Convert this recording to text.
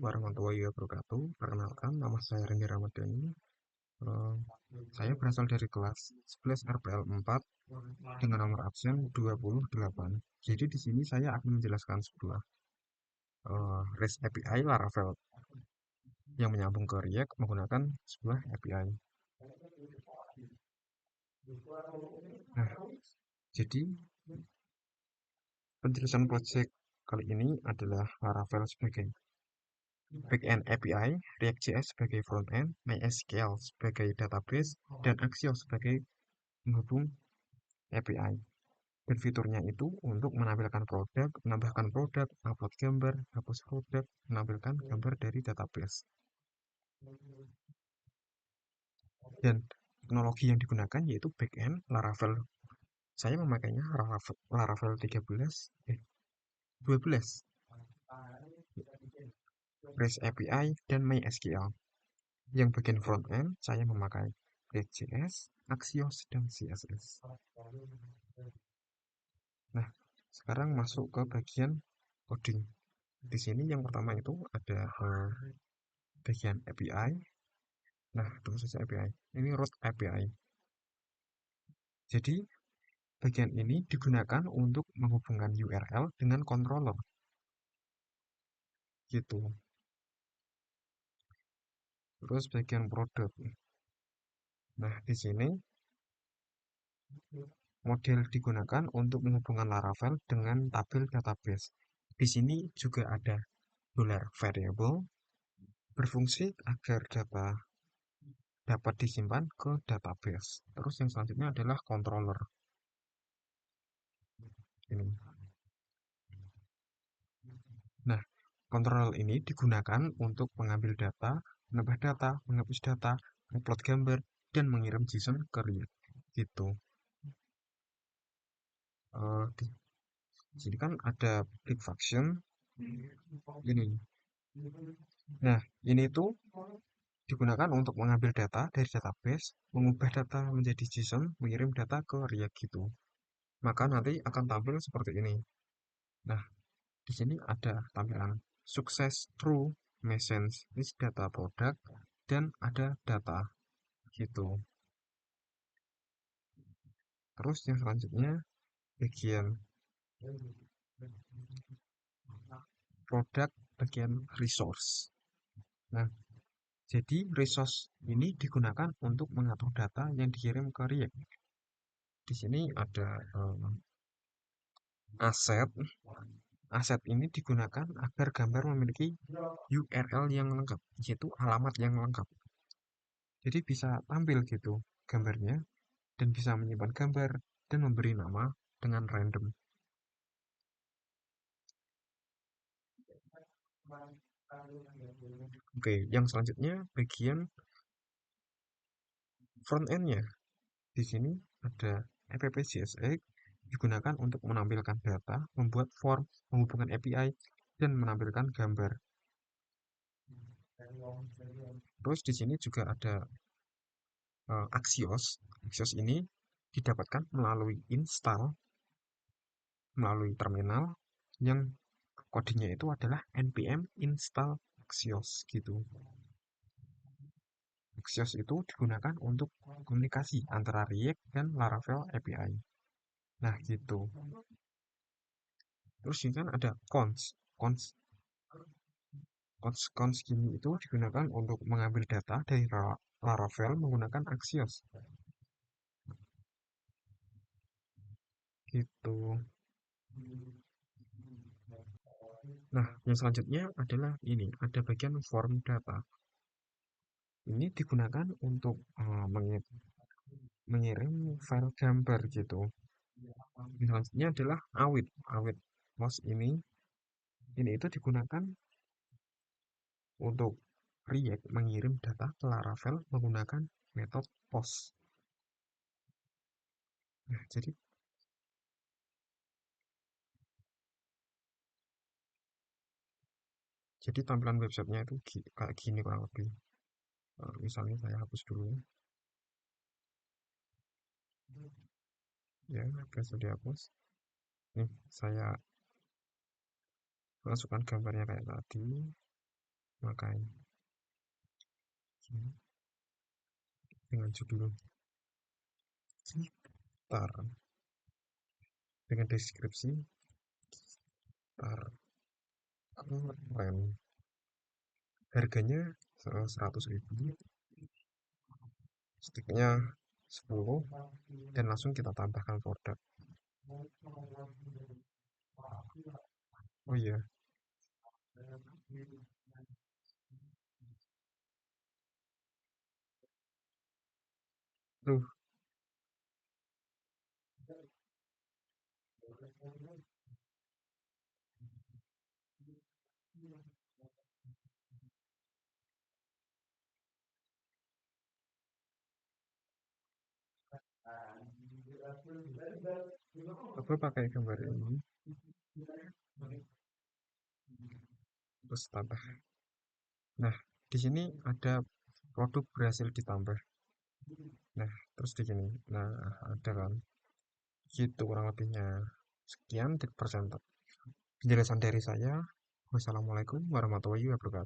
warahmatullahi wabarakatuh. Perkenalkan, nama saya Randy Ramadhani. Eh, saya berasal dari kelas 11 RPL 4 dengan nomor absen 28. Jadi di sini saya akan menjelaskan sebuah REST API Laravel yang menyambung ke React menggunakan sebuah API. Nah, jadi penjelasan project kali ini adalah Laravel sebagai backend API, React.js sebagai frontend, MySQL sebagai database, dan Axios sebagai penghubung API. Dan fiturnya itu untuk menampilkan produk, menambahkan produk, upload gambar, hapus produk, menampilkan gambar dari database. Dan teknologi yang digunakan yaitu backend Laravel. Saya memakainya Laravel 12, REST API, dan MySQL. Yang bagian frontend, saya memakai React.js, Axios, dan CSS. Nah, sekarang masuk ke bagian coding. Di sini yang pertama itu ada bagian API. Nah, tunggu saja API. Ini root API. Jadi, bagian ini digunakan untuk menghubungkan URL dengan controller. Gitu. Terus bagian produk. Nah, di sini model digunakan untuk menghubungkan Laravel dengan tabel database. Di sini juga ada $variable berfungsi agar data dapat disimpan ke database. Terus yang selanjutnya adalah controller. Ini. Nah, controller ini digunakan untuk mengambil data, menambah data, menghapus data, upload gambar, dan mengirim JSON ke React. Gitu. Di sini kan ada big function ini. Nah, ini tuh digunakan untuk mengambil data dari database, mengubah data menjadi JSON, mengirim data ke React gitu. Maka nanti akan tampil seperti ini. Nah, di sini ada tampilan sukses, true, message, list data produk, dan ada data gitu. Terus yang selanjutnya bagian produk, bagian resource. Nah, jadi resource ini digunakan untuk mengatur data yang dikirim ke React. Di sini ada aset. Aset ini digunakan agar gambar memiliki URL yang lengkap, yaitu alamat yang lengkap. Jadi bisa tampil gitu gambarnya dan bisa menyimpan gambar dan memberi nama dengan random. Oke, yang selanjutnya bagian front end-nya. Di sini ada app.jsx digunakan untuk menampilkan data, membuat form, menghubungkan API, dan menampilkan gambar. Terus di sini juga ada Axios. Axios ini didapatkan melalui install melalui terminal yang kodenya itu adalah npm install Axios gitu. Axios itu digunakan untuk komunikasi antara React dan Laravel API. Nah gitu. Terus ini kan ada cons. Cons gini itu digunakan untuk mengambil data dari Laravel menggunakan Axios. Gitu. Nah, yang selanjutnya adalah ini, ada bagian form data. Ini digunakan untuk mengirim file gambar gitu. Yang selanjutnya adalah awit. Awit post ini itu digunakan untuk React mengirim data ke Laravel menggunakan metode post. Nah, jadi tampilan websitenya itu kayak gini kurang lebih. Misalnya saya hapus dulu ya, biasa dihapus. Nih, saya masukkan gambarnya kayak tadi. Makanya dengan judul tar, dengan deskripsi tar, keren, harganya 100.000, sticknya 10, dan langsung kita tambahkan produk. Oh iya, tuh, apa pakai gambar ini, terus tambah. Nah, di sini ada produk berhasil ditambah. Nah, terus di sini, nah ada kan, gitu kurang lebihnya. Sekian tip persen penjelasan dari saya. Wassalamualaikum warahmatullahi wabarakatuh.